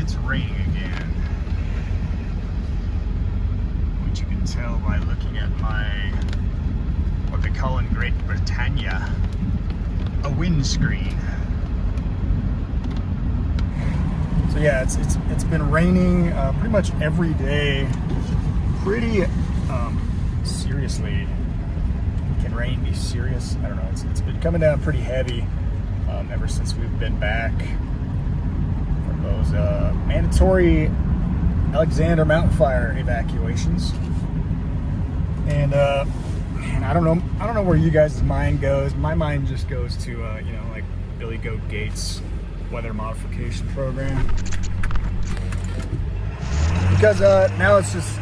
it's raining again. Which you can tell by looking at my, what they call in Great Britannia, a windscreen. So yeah, it's been raining pretty much every day. Pretty seriously. Can rain be serious? I don't know. It's been coming down pretty heavy ever since we've been back from those mandatory Alexander Mountain Fire evacuations. And man, I don't know where you guys' mind goes. My mind just goes to like Billy Goat Gates' weather modification program, because now it's just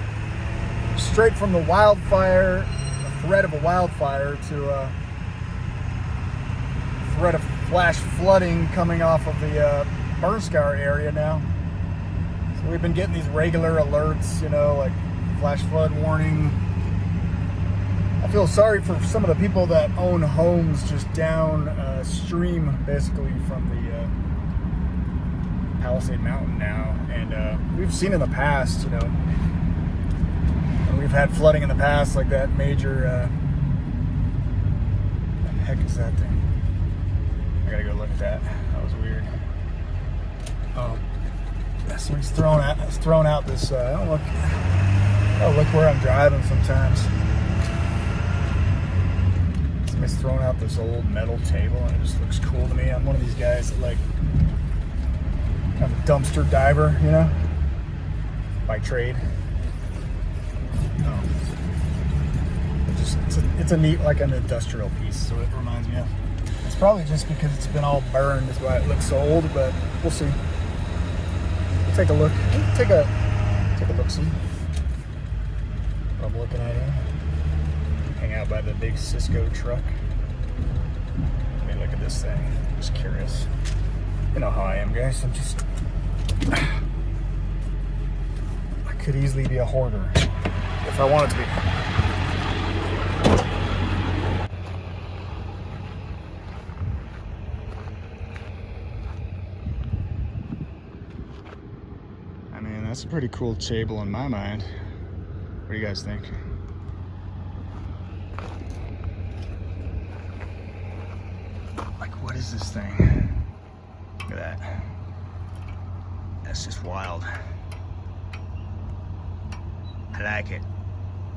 straight from the wildfire, the threat of a wildfire, to threat of flash flooding coming off of the burn scar area now. So we've been getting these regular alerts, like flash flood warning. I feel sorry for some of the people that own homes just downstream, basically, from the Palisade Mountain now. And we've seen in the past, we've had flooding in the past, like that major, what the heck is that thing? I gotta go look at that. That was weird. Oh, somebody's throwing out this, look where I'm driving sometimes. Somebody's throwing out this old metal table, and it just looks cool to me. I'm one of these guys that like, kind of a dumpster diver, by trade. It's a neat, like an industrial piece, so it reminds me of. It's probably just because it's been all burned is why it looks so old, but we'll see. We'll take a look. Take a look-see. What I'm looking at here. Hang out by the big Cisco truck. Let me look at this thing. I'm just curious. You know how I am, guys. I could easily be a hoarder if I wanted to be. I mean, that's a pretty cool table in my mind. What do you guys think? Like, what is this thing? Look at that. That's just wild. I like it.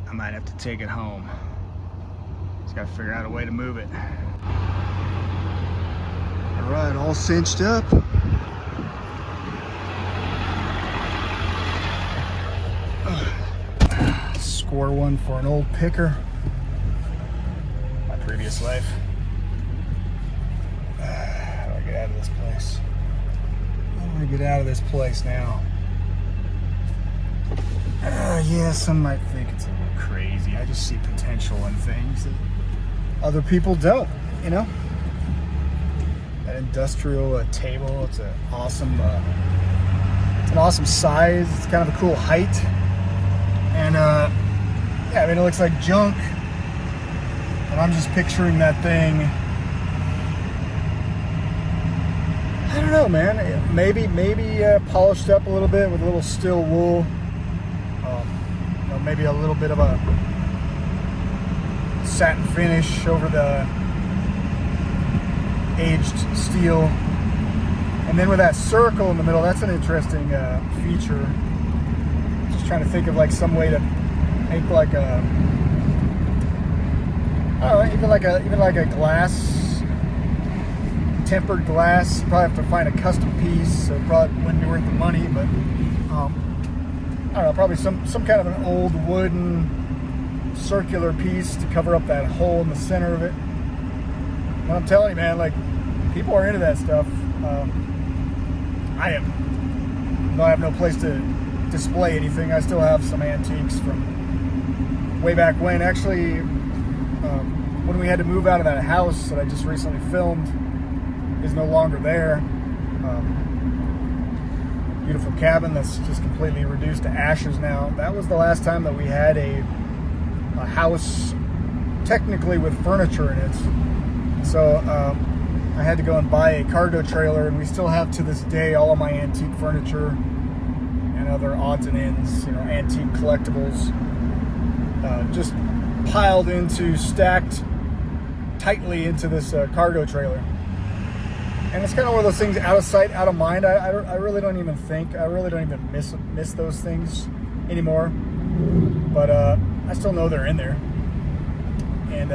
I might have to take it home. Just gotta figure out a way to move it. All right, all cinched up. Score one for an old picker. My previous life. How do I get out of this place? I'm gonna get out of this place now. Yeah, some might think it's a little crazy. I just see potential in things that other people don't, That industrial table, it's an awesome size. It's kind of a cool height. And yeah, I mean, it looks like junk. And I'm just picturing that thing. I don't know, man. Maybe polished up a little bit with a little steel wool. Maybe a little bit of a satin finish over the aged steel. And then with that circle in the middle, that's an interesting feature. Just trying to think of like some way to make like a, I don't know, even like a glass, tempered glass. Probably have to find a custom piece, so it probably wouldn't be worth the money, but I don't know, probably some kind of an old wooden circular piece to cover up that hole in the center of it. And I'm telling you, man, like, people are into that stuff. I am. Though I have no place to display anything, I still have some antiques from way back when. Actually, when we had to move out of that house that I just recently filmed, is no longer there. Beautiful cabin that's just completely reduced to ashes now. That was the last time that we had a house technically with furniture in it. So I had to go and buy a cargo trailer, and we still have to this day all of my antique furniture and other odds and ends, antique collectibles, just piled stacked tightly into this cargo trailer. And it's kind of one of those things, out of sight, out of mind. I really don't even think. I really don't even miss those things anymore. But I still know they're in there. And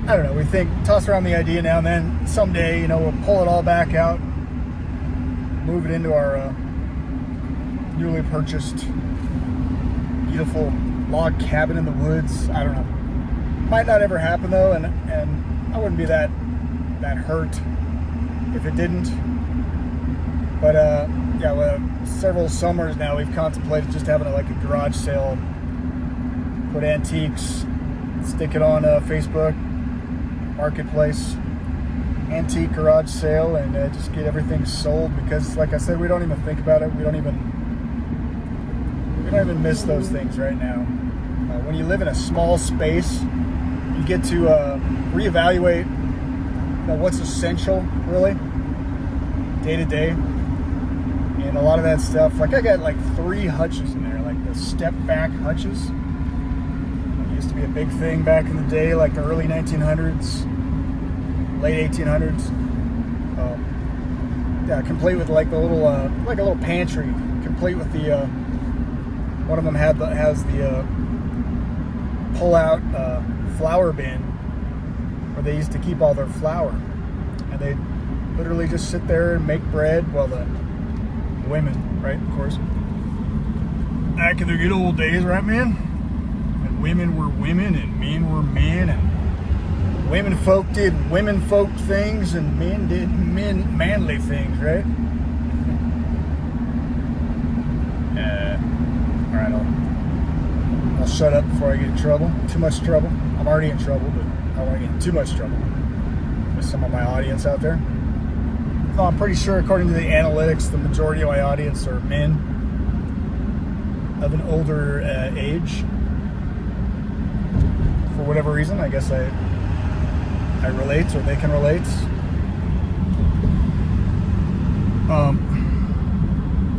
I don't know. We toss around the idea now and then. Someday, we'll pull it all back out, move it into our newly purchased, beautiful log cabin in the woods. I don't know. Might not ever happen though, and I wouldn't be that hurt if it didn't. But several summers now we've contemplated just having a garage sale, put antiques, stick it on Facebook Marketplace, antique garage sale, and just get everything sold, because like I said, we don't even think about it. We don't even miss those things right now. When you live in a small space, you get to reevaluate what's essential, really, day to day. And a lot of that stuff, I got 3 hutches in there, the step back hutches. It used to be a big thing back in the day, the early 1900s, late 1800s. Complete with the little, a little pantry, complete with the, one of them has the pull-out flour bin where they used to keep all their flour, and they literally just sit there and make bread. Well, the women, right, of course, back in the good old days, right, man? And women were women and men were men, and women folk did women folk things and men did manly things, right? All right, I'll shut up before I get in trouble. Too much trouble. I'm already in trouble, but I don't want to get in too much trouble with some of my audience out there. So I'm pretty sure, according to the analytics, the majority of my audience are men of an older age. For whatever reason, I guess I relate, or they can relate.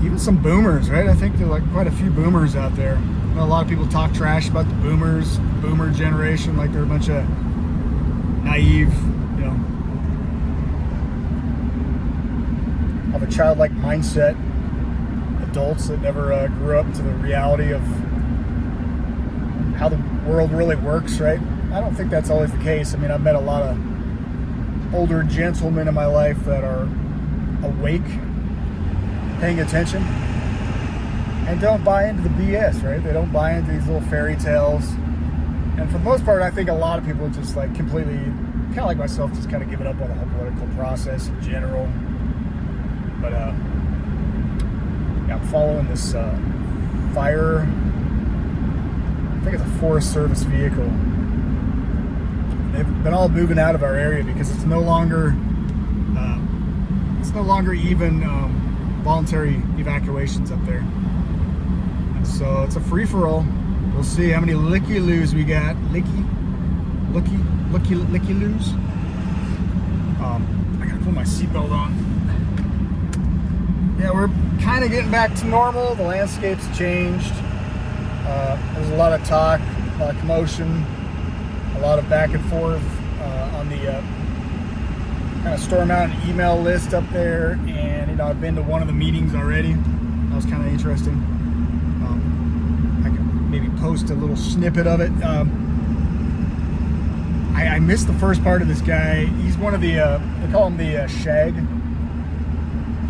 Even some boomers, right? I think there are quite a few boomers out there. A lot of people talk trash about the boomer generation, like they're a bunch of naive, of a childlike mindset adults that never grew up to the reality of how the world really works, right? I don't think that's always the case. I mean, I've met a lot of older gentlemen in my life that are awake, paying attention, and don't buy into the BS, right? They don't buy into these little fairy tales. And for the most part, I think a lot of people just completely, kind of like myself, just kind of give it up on the whole political process in general. But I'm following this fire, I think it's a Forest Service vehicle. They've been all moving out of our area because it's no longer even voluntary evacuations up there. And so it's a free-for-all. We'll see how many licky-loos we got. Licky-loos. I gotta put my seatbelt on. Yeah, we're kind of getting back to normal. The landscape's changed. There's a lot of talk, a lot of commotion, a lot of back and forth on the kind of Storm Mountain email list up there. And, I've been to one of the meetings already. That was kind of interesting. I can maybe post a little snippet of it. I missed the first part of this guy. He's one of the, they call him the Shag.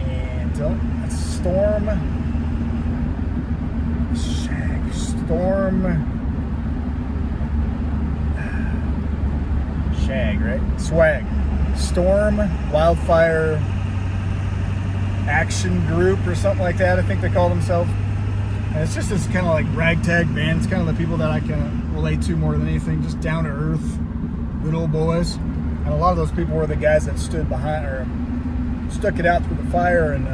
And Storm, Shag, right? Swag. Storm Wildfire Action Group or something like that, I think they call themselves. And it's just this kind of ragtag band. It's kind of the people that I can relate to more than anything, just down to earth, good old boys. And a lot of those people were the guys that stood behind or stuck it out through the fire and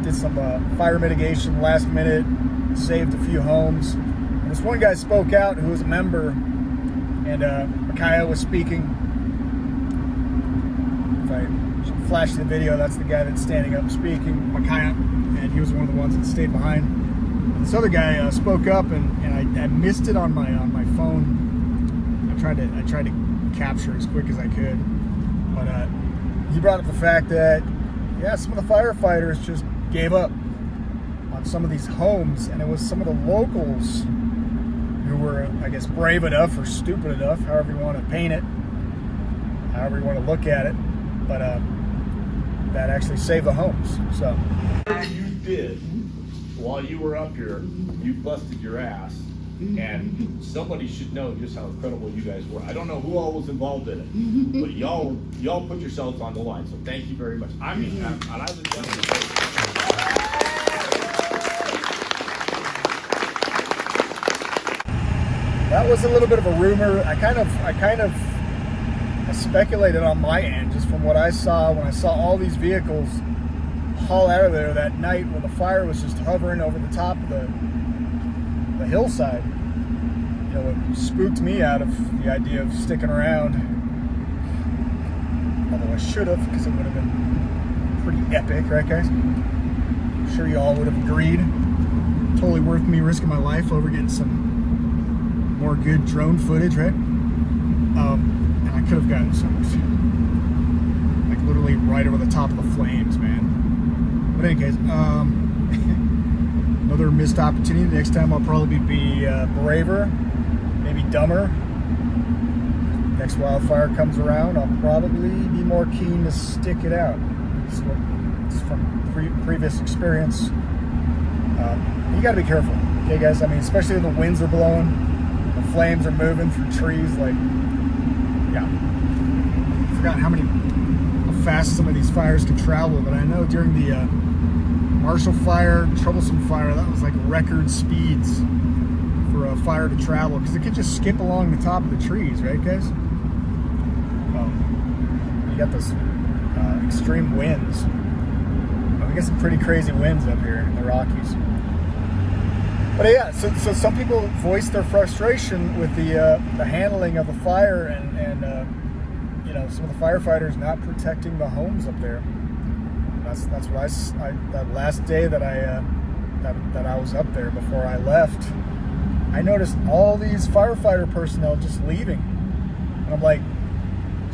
did some fire mitigation last minute, saved a few homes. And this one guy spoke out who was a member, and Micaiah was speaking. If I flashed the video. That's the guy that's standing up speaking, Micaiah, and he was one of the ones that stayed behind. And this other guy spoke up, and I missed it on my phone. I tried to capture as quick as I could, but he brought up the fact that some of the firefighters just gave up on some of these homes, and it was some of the locals who were, I guess, brave enough or stupid enough, however you want to paint it, however you want to look at it, but that actually saved the homes. So you did while you were up here, you busted your ass, and somebody should know just how incredible you guys were. I don't know who all was involved in it, but y'all put yourselves on the line. So thank you very much. I mean, and I was down that was a little bit of a rumor. I kind of speculated on my end, just from what I saw when I saw all these vehicles haul out of there that night when the fire was just hovering over the top of the hillside. You know, it spooked me out of the idea of sticking around. Although I should have, because it would have been pretty epic, right, guys? I'm sure you all would have agreed. Totally worth me risking my life over getting some more good drone footage, right? And I could have gotten some, like, literally right over the top of the flames, man. But in any case, another missed opportunity. Next time I'll probably be braver, maybe dumber. Next wildfire comes around, I'll probably be more keen to stick it out. It's from previous experience. You gotta be careful, okay, guys? I mean, especially when the winds are blowing, the flames are moving through trees. Like, yeah, I forgot how fast some of these fires can travel, but I know during the Marshall Fire, Troublesome Fire, that was like record speeds for a fire to travel, because it could just skip along the top of the trees, right, guys? You got those extreme winds. We get some pretty crazy winds up here in the Rockies. But yeah, so some people voiced their frustration with the handling of the fire and you know, some of the firefighters not protecting the homes up there. That's what I that last day that I was up there before I left, I noticed all these firefighter personnel just leaving, and I'm like,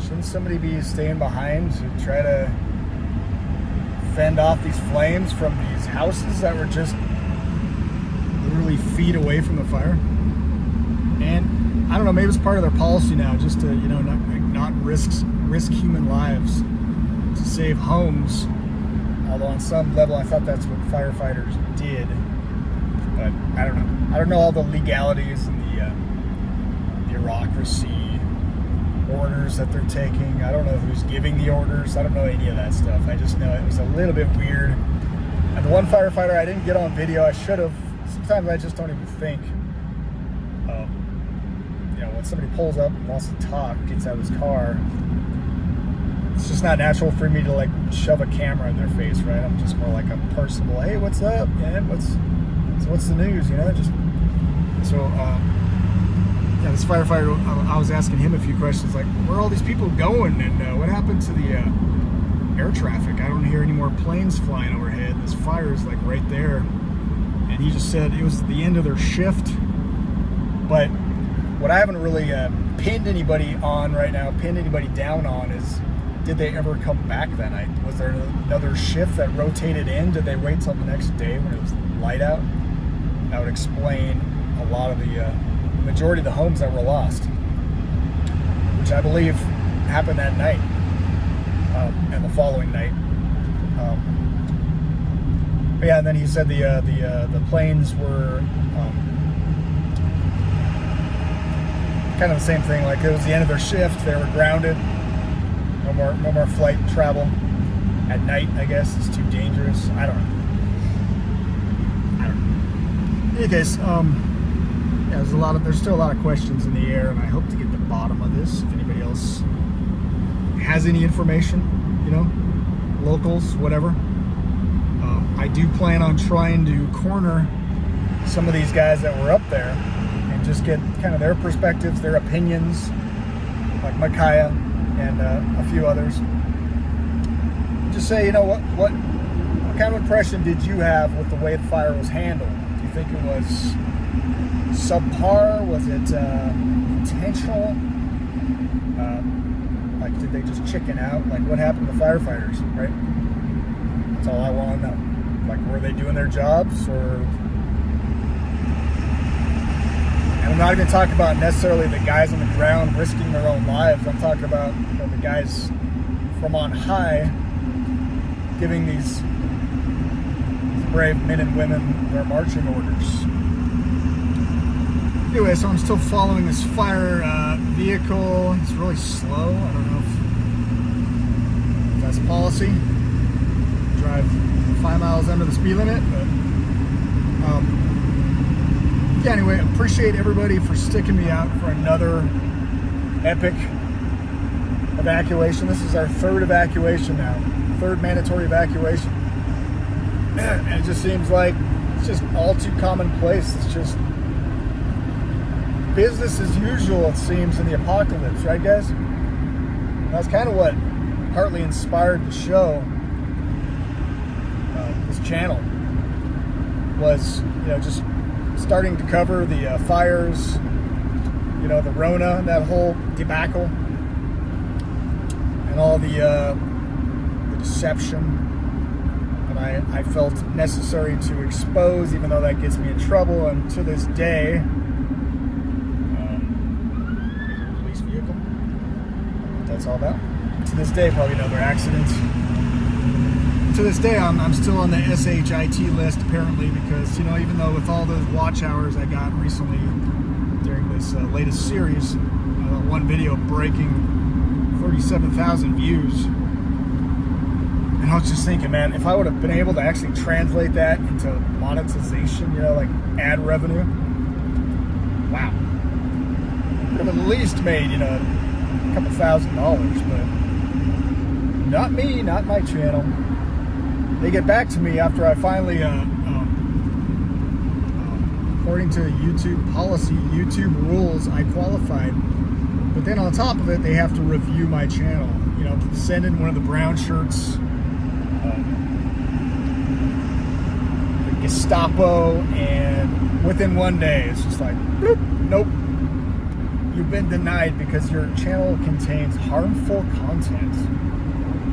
shouldn't somebody be staying behind to try to fend off these flames from these houses that were just literally feet away from the fire? And I don't know, maybe it's part of their policy now, just to, you know, not risk human lives to save homes. Although on some level I thought that's what firefighters did, but I don't know. I don't know all the legalities and the bureaucracy, orders that they're taking. I don't know who's giving the orders. I don't know any of that stuff. I just know it was a little bit weird. And the one firefighter I didn't get on video, I should have. Sometimes I just don't even think. You know, when somebody pulls up and wants to talk, gets out of his car, it's just not natural for me to like shove a camera in their face, right? I'm just more like a personable, hey, what's up, man? What's the news? You know, just so. Yeah, this firefighter, I was asking him a few questions, like, where are all these people going, and what happened to the air traffic? I don't hear any more planes flying overhead. This fire is like right there, and he just said it was the end of their shift. But what I haven't really pinned anybody on right now, pinned anybody down on, is, did they ever come back that night? Was there another shift that rotated in? Did they wait till the next day when it was light out? That would explain a lot of the majority of the homes that were lost, which I believe happened that night and the following night. But yeah, and then he said the planes were kind of the same thing. Like, it was the end of their shift, they were grounded. No more flight travel at night. I guess it's too dangerous. I don't know. In any case, yeah, there's still a lot of questions in the air, and I hope to get to the bottom of this. If anybody else has any information, you know, locals, whatever. I do plan on trying to corner some of these guys that were up there and just get kind of their perspectives, their opinions, like Micaiah and a few others. just say, what kind of impression did you have with the way the fire was handled? Do you think it was subpar? Was it intentional? Like, did they just chicken out? Like, what happened to the firefighters, right? That's all I want to know. Like, were they doing their jobs, or... And I'm not even talking about necessarily the guys on the ground risking their own lives. I'm talking about the guys from on high giving these brave men and women their marching orders. Anyway, so I'm still following this fire vehicle. It's really slow. I don't know if that's policy. Drive 5 miles under the speed limit, but yeah, anyway, appreciate everybody for sticking me out for another epic evacuation. This is our third evacuation now, third mandatory evacuation. And it just seems like it's just all too commonplace. It's just business as usual, it seems, in the apocalypse, right, guys? That's kind of what partly inspired the show, this channel, was, just starting to cover the fires, the Rona, that whole debacle, and all the deception. And I felt necessary to expose, even though that gets me in trouble. And to this day, police vehicle, what that's all about. To this day, probably another accident. To this day, I'm still on the SHIT list, apparently, because, even though with all those watch hours I got recently during this latest series, one video breaking 37,000 views. And I was just thinking, man, if I would have been able to actually translate that into monetization, like ad revenue, wow. Would have at least made, a couple $1,000, but not me, not my channel. They get back to me after I finally, according to YouTube policy, YouTube rules, I qualified. But then on top of it, they have to review my channel. Send in one of the brown shirts, the Gestapo, and within one day, it's just like, bloop, nope. You've been denied because your channel contains harmful content.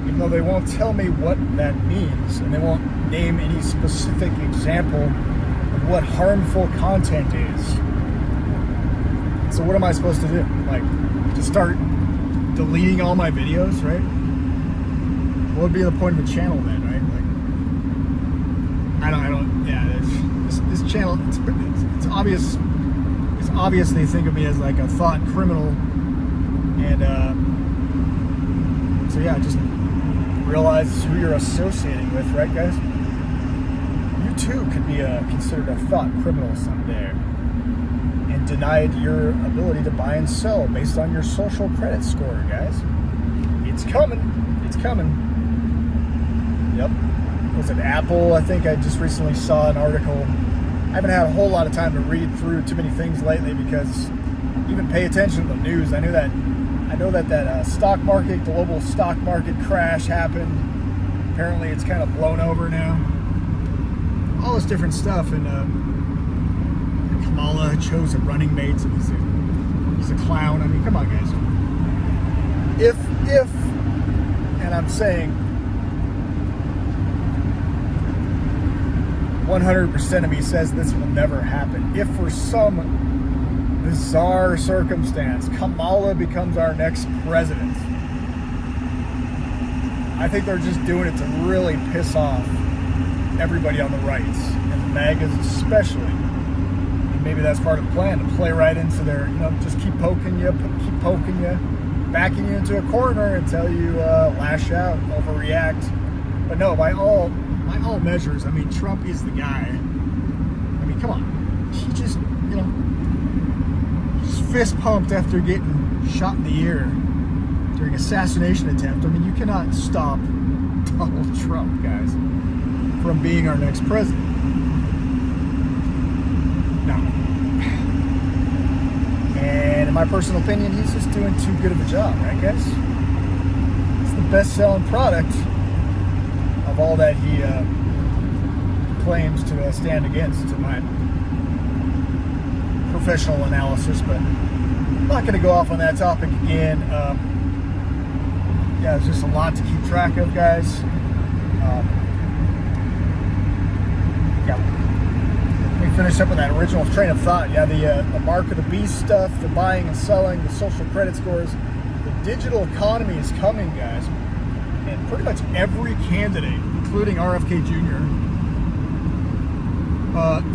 Even though they won't tell me what that means, and they won't name any specific example of what harmful content is. So what am I supposed to do? Like, just start deleting all my videos, right? What would be the point of the channel then, right? Like, I don't, yeah, this channel, it's obvious, it's obvious they think of me as like a thought criminal, and, so yeah, just realize who you're associating with, right, guys? You too could be considered a thought criminal someday, and denied your ability to buy and sell based on your social credit score, guys. It's coming. It's coming. Yep. Was it Apple? I think I just recently saw an article. I haven't had a whole lot of time to read through too many things lately because even pay attention to the news. I know that stock market, global stock market crash happened. Apparently it's kind of blown over now. All this different stuff, and Kamala chose a running mate, so he's a clown. I mean, come on, guys. If, and I'm saying 100% of me says this will never happen. If for some bizarre circumstance Kamala becomes our next president, I think they're just doing it to really piss off everybody on the right, and the MAGAs especially. And maybe that's part of the plan, to play right into their, just keep poking you, backing you into a corner until you lash out, overreact. But no, by all measures, I mean, Trump is the guy. I mean, come on. He just, he's fist pumped after getting shot in the ear during assassination attempt. I mean, you cannot stop Donald Trump, guys, from being our next president. No. And in my personal opinion, he's just doing too good of a job, right, guys? It's the best-selling product all that he claims to stand against, to my professional analysis, but I'm not going to go off on that topic again. Yeah, it's just a lot to keep track of, guys. Yeah. Let me finish up with that original train of thought. Yeah, the mark of the beast stuff, the buying and selling, the social credit scores, the digital economy is coming, guys. And pretty much every candidate, including RFK Jr.,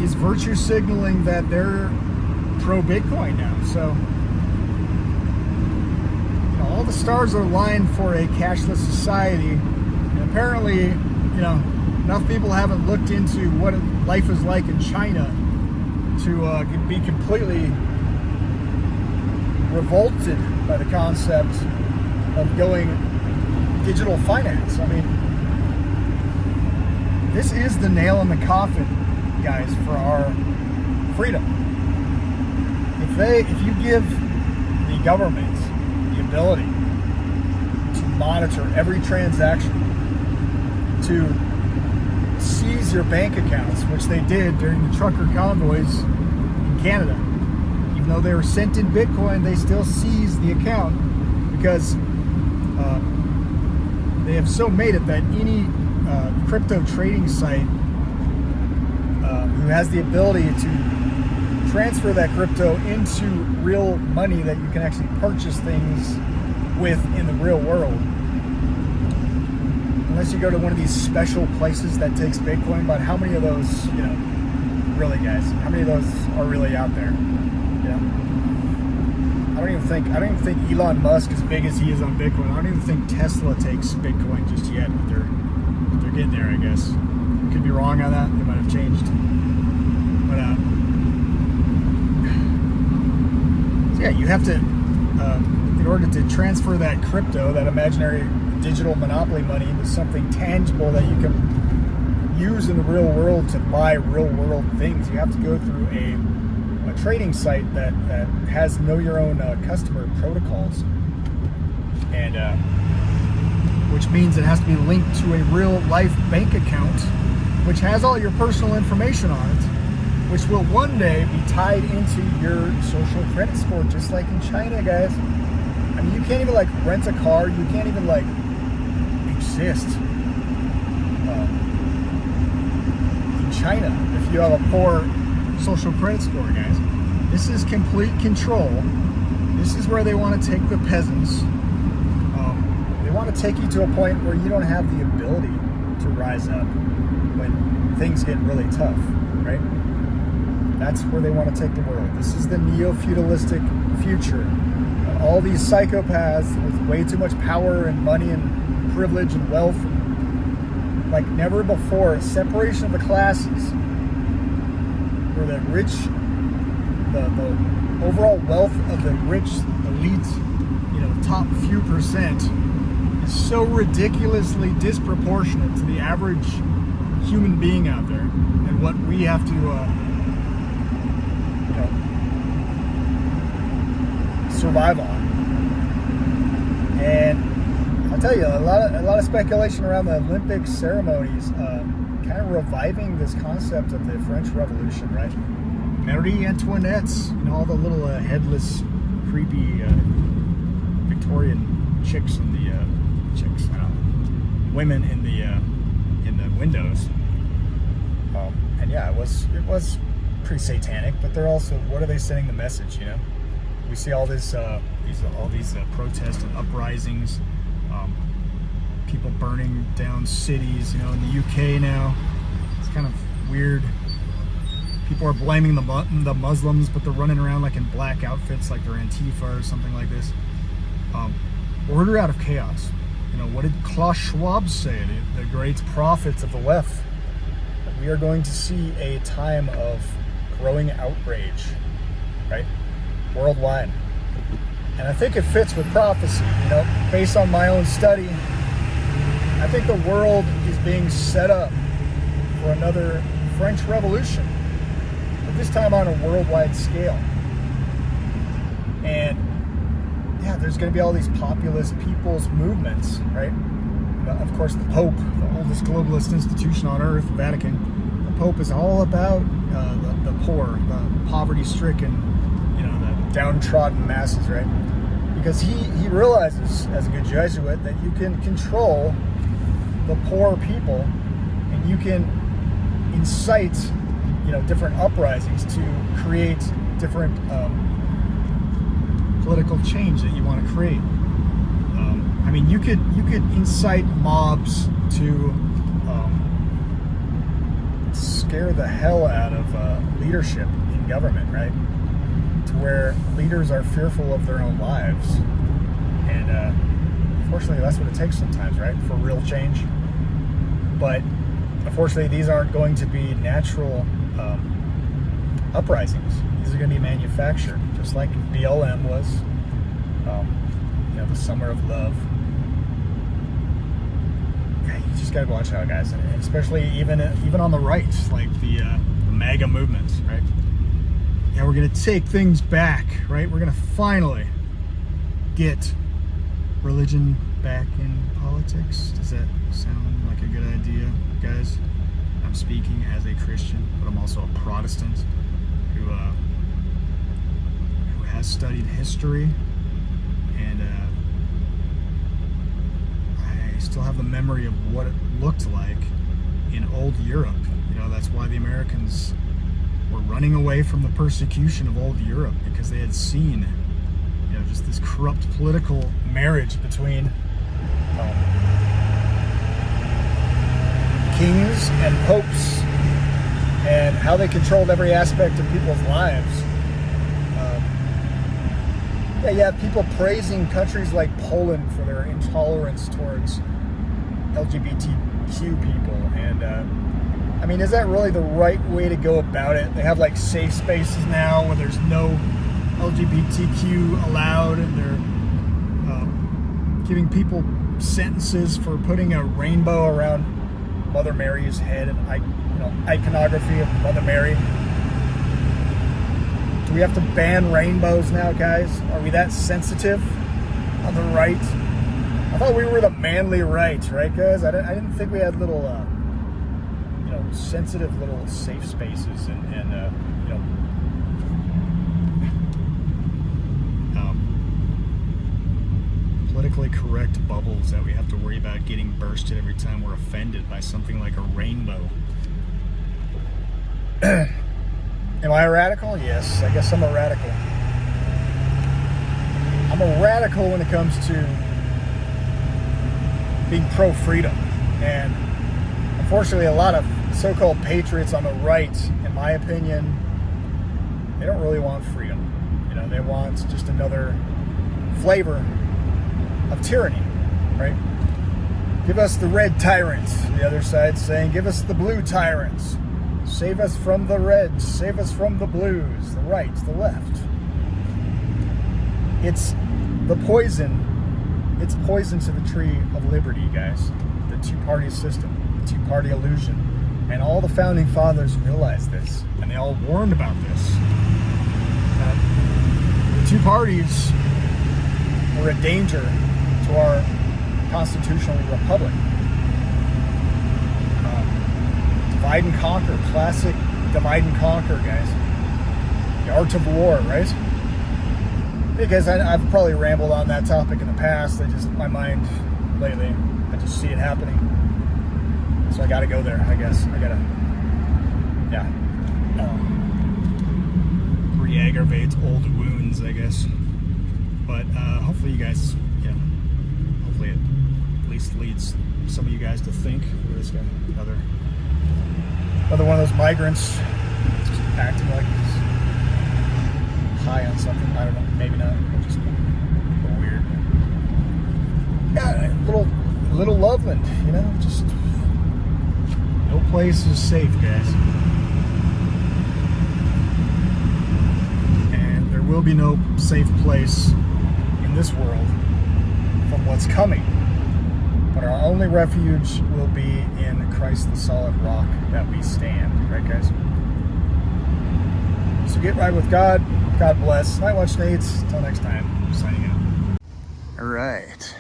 is virtue signaling that they're pro-Bitcoin now. So, all the stars are aligned for a cashless society. And apparently, enough people haven't looked into what life is like in China to be completely revolted by the concept of going digital finance. I mean, this is the nail in the coffin, guys, for our freedom. If you give the government the ability to monitor every transaction, to seize your bank accounts, which they did during the trucker convoys in Canada, even though they were sent in Bitcoin, they still seized the account because they have so made it that any crypto trading site who has the ability to transfer that crypto into real money that you can actually purchase things with in the real world. Unless you go to one of these special places that takes Bitcoin, but how many of those, really, guys, how many of those are really out there? I don't even think Elon Musk, as big as he is on Bitcoin, I don't even think Tesla takes Bitcoin just yet, but they're getting there, I guess. Could be wrong on that. They might have changed. But so yeah, you have to, in order to transfer that crypto, that imaginary digital monopoly money, into something tangible that you can use in the real world to buy real world things, you have to go through a trading site that has know your own customer protocols, and which means it has to be linked to a real life bank account, which has all your personal information on it, which will one day be tied into your social credit score, just like in China, guys. I mean, you can't even rent a car. You can't even exist in China if you have a poor social credit score, guys. This is complete control. This is where they want to take the peasants. They want to take you to a point where you don't have the ability to rise up when things get really tough, right? That's where they want to take the world. This is the neo-feudalistic future. All these psychopaths with way too much power and money and privilege and wealth, like never before. A separation of the classes, where the rich, the overall wealth of the rich elite, top few percent, is so ridiculously disproportionate to the average human being out there, and what we have to survive on. And I'll tell you, a lot of speculation around the Olympic ceremonies, kind of reviving this concept of the French Revolution, right? Marie Antoinette's, all the little headless, creepy Victorian chicks in the women in the windows. And yeah, it was pretty satanic, but they're also, what are they sending the message? We see all these protests and uprisings, people burning down cities. In the UK now, it's kind of weird. People are blaming the Muslims, but they're running around in black outfits, like they're Antifa or something like this. Order out of chaos. What did Klaus Schwab say, the great prophets of the left? That we are going to see a time of growing outrage, right? Worldwide. And I think it fits with prophecy, based on my own study. I think the world is being set up for another French Revolution, but this time on a worldwide scale. And yeah, there's going to be all these populist people's movements, right? And of course, the Pope, the oldest globalist institution on earth, the Vatican, the Pope is all about the poor, the poverty-stricken, the downtrodden masses, right? Because he realizes, as a good Jesuit, that you can control the poor people, and you can incite, different uprisings to create different political change that you want to create. You could incite mobs to scare the hell out of leadership in government, right? To where leaders are fearful of their own lives, and unfortunately, that's what it takes sometimes, right, for real change. But unfortunately, these aren't going to be natural uprisings. These are going to be manufactured, just like BLM was. The Summer of Love. Yeah, you just got to watch out, guys, and especially even on the right, like the MAGA movement, right? Yeah, we're going to take things back, right? We're going to finally get religion back in politics. Does that sound like a good idea, guys? I'm speaking as a Christian, but I'm also a Protestant who has studied history, and I still have the memory of what it looked like in old Europe. That's why the Americans were running away from the persecution of old Europe, because they had seen, just this corrupt political marriage between kings and popes, and how they controlled every aspect of people's lives. You have people praising countries like Poland for their intolerance towards LGBTQ people, and is that really the right way to go about it? They have like safe spaces now where there's no LGBTQ allowed, and they're giving people sentences for putting a rainbow around Mother Mary's head, and iconography of Mother Mary. Do we have to ban rainbows now, guys? Are we that sensitive on the right? I thought we were the manly right, guys? I didn't think we had little, sensitive little safe spaces and politically correct bubbles that we have to worry about getting bursted every time we're offended by something like a rainbow. Am I a radical? Yes, I guess I'm a radical. I'm a radical when it comes to being pro-freedom. And unfortunately, a lot of so-called patriots on the right, in my opinion, they don't really want freedom. They want just another flavor of tyranny, right? Give us the red tyrants. The other side's saying, give us the blue tyrants. Save us from the reds, save us from the blues, the right, the left. It's the poison. It's poison to the tree of liberty, guys. The two-party system, the two-party illusion. And all the founding fathers realized this, and they all warned about this. The two parties were a danger to our constitutional republic. Divide and conquer, classic divide and conquer, guys. The art of war, right? Because I've probably rambled on that topic in the past. My mind lately, I just see it happening. So I gotta go there, I guess. Re-aggravate old wounds, I guess. But hopefully you guys, hopefully it at least leads some of you guys to think. There's another one of those migrants just acting like he's high on something. I don't know, maybe not. Just weird. Yeah, little Loveland, just no place is safe, guys. And there will be no safe place in this world from what's coming. But our only refuge will be in Christ the solid rock that we stand. Right, guys? So get right with God. God bless. Nightwatch N8. Until next time, I'm signing out. All right.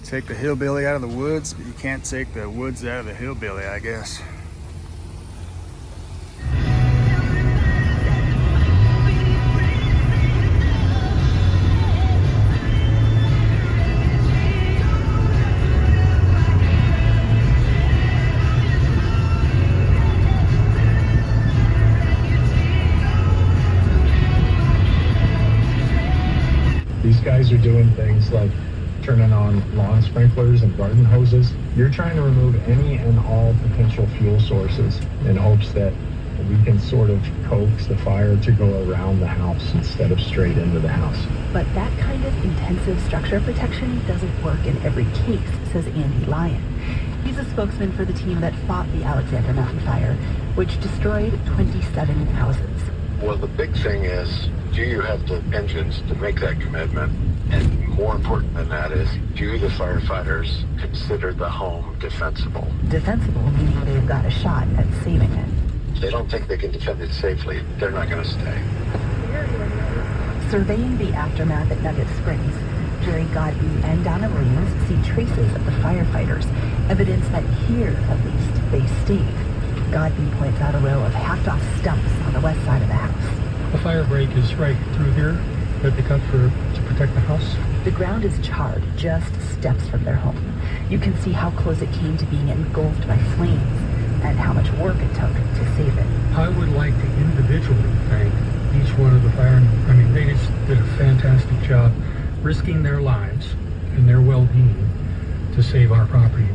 Take the hillbilly out of the woods, but you can't take the woods out of the hillbilly, I guess. These guys are doing things like turning on lawn sprinklers and garden hoses. You're trying to remove any and all potential fuel sources in hopes that we can sort of coax the fire to go around the house instead of straight into the house. But that kind of intensive structure protection doesn't work in every case, says Andy Lyon. He's a spokesman for the team that fought the Alexander Mountain fire, which destroyed 27 houses. Well, the big thing is, do you have the engines to make that commitment? And more important than that is, do the firefighters consider the home defensible? Defensible meaning they've got a shot at saving it. If they don't think they can defend it safely, they're not going to stay. Surveying the aftermath at Nugget Springs, Jerry Godby and Donna Williams see traces of the firefighters, evidence that here, at least, they stayed. Godby points out a row of hacked-off stumps on the west side of the house. The fire break is right through here that they cut to protect the house. The ground is charred just steps from their home. You can see how close it came to being engulfed by flames and how much work it took to save it. I would like to individually thank each one of the firemen. I mean, they just did a fantastic job risking their lives and their well-being to save our property.